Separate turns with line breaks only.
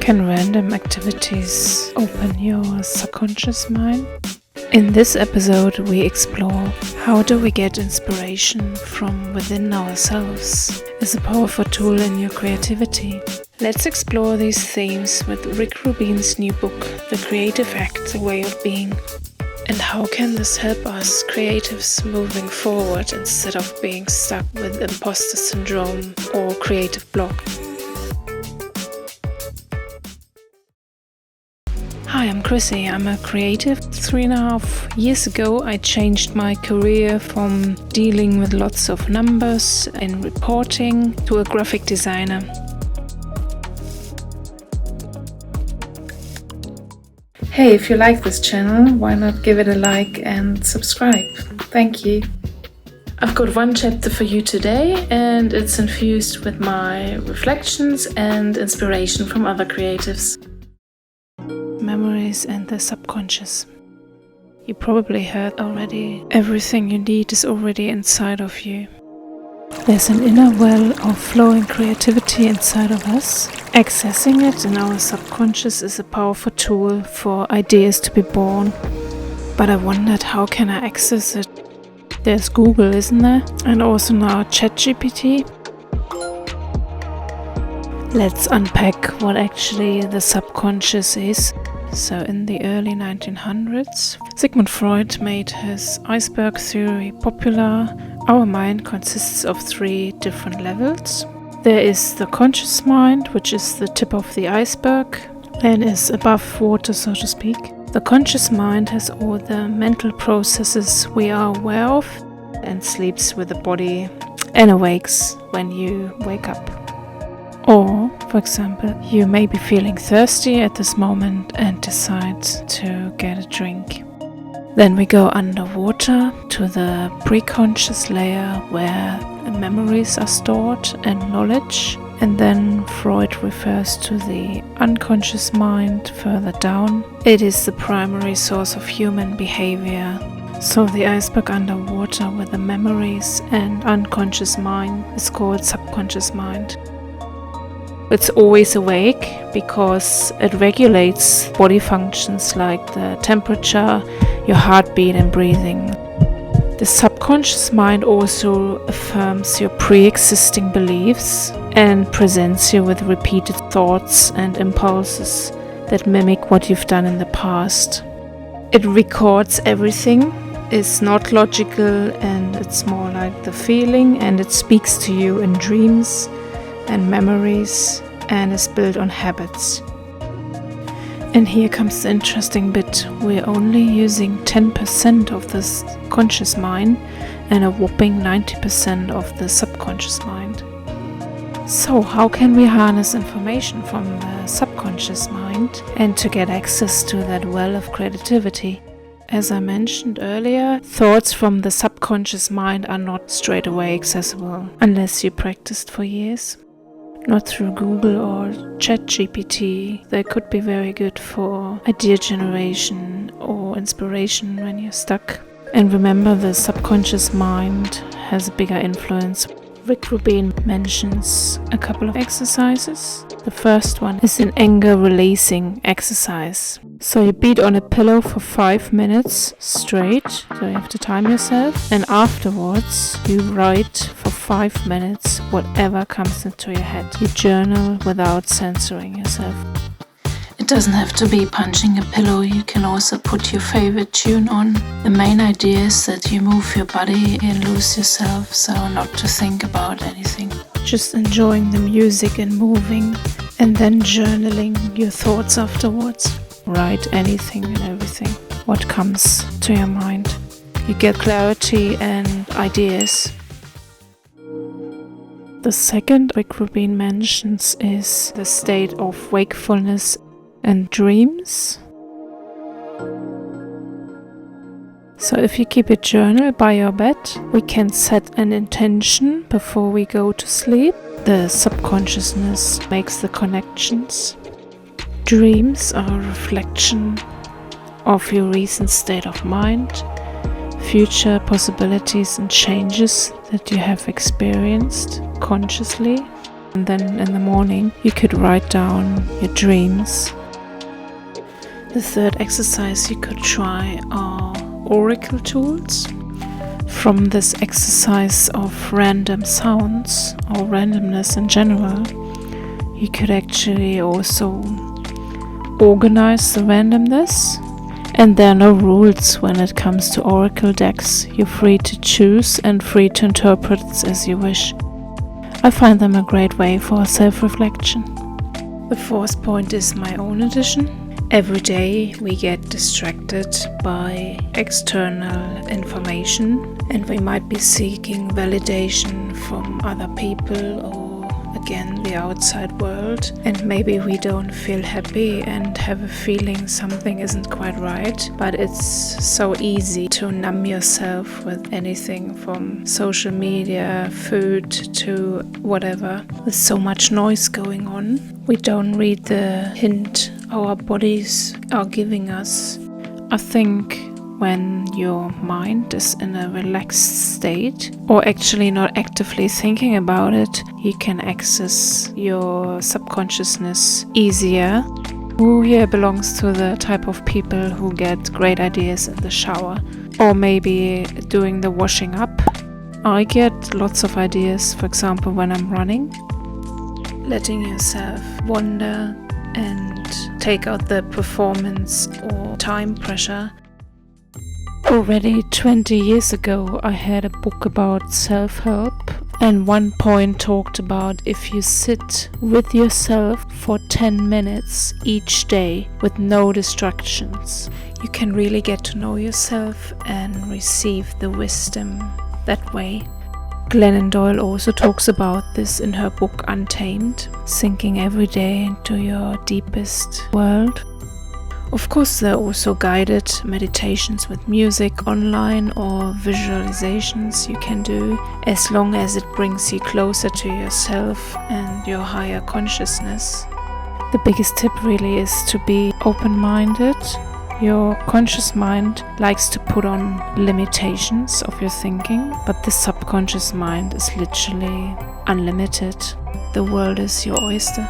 Can random activities open your subconscious mind? In this episode, we explore how do we get inspiration from within ourselves as a powerful tool in your creativity. Let's explore these themes with Rick Rubin's new book, The Creative Act, A Way of Being. And how can this help us creatives moving forward instead of being stuck with imposter syndrome or creative block? Hi, I'm Chrissy. I'm a creative. 3.5 years ago, I changed my career from dealing with lots of numbers and reporting to a graphic designer. Hey, if you like this channel, why not give it a like and subscribe? Thank you. I've got one chapter for you today, and it's infused with my reflections and inspiration from other creatives. Memories and the subconscious. You probably heard already, everything you need is already inside of you. There's an inner well of flowing creativity inside of us. Accessing it in our subconscious is a powerful tool for ideas to be born. But I wondered, how can I access it? There's Google, isn't there? And also now ChatGPT. Let's unpack what actually the subconscious is. So in the early 1900s, Sigmund Freud made his iceberg theory popular. Our mind consists of 3 different levels. There is the conscious mind, which is the tip of the iceberg, and is above water, so to speak. The conscious mind has all the mental processes we are aware of and sleeps with the body and awakes when you wake up. Or, for example, you may be feeling thirsty at this moment and decide to get a drink. Then we go underwater to the pre-conscious layer where memories are stored and knowledge. And then Freud refers to the unconscious mind further down. It is the primary source of human behavior. So the iceberg underwater with the memories and unconscious mind is called subconscious mind. It's always awake because it regulates body functions like the temperature, your heartbeat and breathing. The subconscious mind also affirms your pre-existing beliefs and presents you with repeated thoughts and impulses that mimic what you've done in the past. It records everything, it's not logical, and it's more like the feeling, and it speaks to you in dreams and memories, and is built on habits. And here comes the interesting bit. We're only using 10% of this conscious mind and a whopping 90% of the subconscious mind. So how can we harness information from the subconscious mind and to get access to that well of creativity? As I mentioned earlier, thoughts from the subconscious mind are not straight away accessible unless you practiced for years. Not through Google or ChatGPT. They could be very good for idea generation or inspiration when you're stuck. And remember, the subconscious mind has a bigger influence. Rick Rubin mentions a couple of exercises. The first one is an anger releasing exercise. So you beat on a pillow for 5 minutes straight, so you have to time yourself, and afterwards you write for 5 minutes whatever comes into your head. You journal without censoring yourself. It doesn't have to be punching a pillow, you can also put your favorite tune on. The main idea is that you move your body and lose yourself, so not to think about anything. Just enjoying the music and moving, and then journaling your thoughts afterwards. Write anything and everything, what comes to your mind. You get clarity and ideas. The second Rick Rubin mentions is the state of wakefulness and dreams. So if you keep a journal by your bed, we can set an intention before we go to sleep. The subconsciousness makes the connections. Dreams are a reflection of your recent state of mind, future possibilities and changes that you have experienced consciously. And then in the morning you could write down your dreams. The third exercise you could try are oracle tools. From this exercise of random sounds or randomness in general, you could actually also organize the randomness. And there are no rules when it comes to oracle decks. You're free to choose and free to interpret as you wish. I find them a great way for self-reflection. The fourth point is my own edition. Every day we get distracted by external information, and we might be seeking validation from other people or again the outside world, and maybe we don't feel happy and have a feeling something isn't quite right, but it's so easy to numb yourself with anything from social media, food to whatever. There's so much noise going on. We don't read the hint our bodies are giving us. I think when your mind is in a relaxed state, or actually not actively thinking about it, you can access your subconsciousness easier. Who here belongs to the type of people who get great ideas in the shower, or maybe doing the washing up? I get lots of ideas, for example, when I'm running. Letting yourself wander and take out the performance or time pressure. Already 20 years ago I had a book about self-help, and one point talked about if you sit with yourself for 10 minutes each day with no distractions, you can really get to know yourself and receive the wisdom that way. Glennon Doyle also talks about this in her book Untamed, sinking every day into your deepest world. Of course, there are also guided meditations with music online or visualizations you can do, as long as it brings you closer to yourself and your higher consciousness. The biggest tip really is to be open-minded. Your conscious mind likes to put on limitations of your thinking, but the subconscious mind is literally unlimited. The world is your oyster.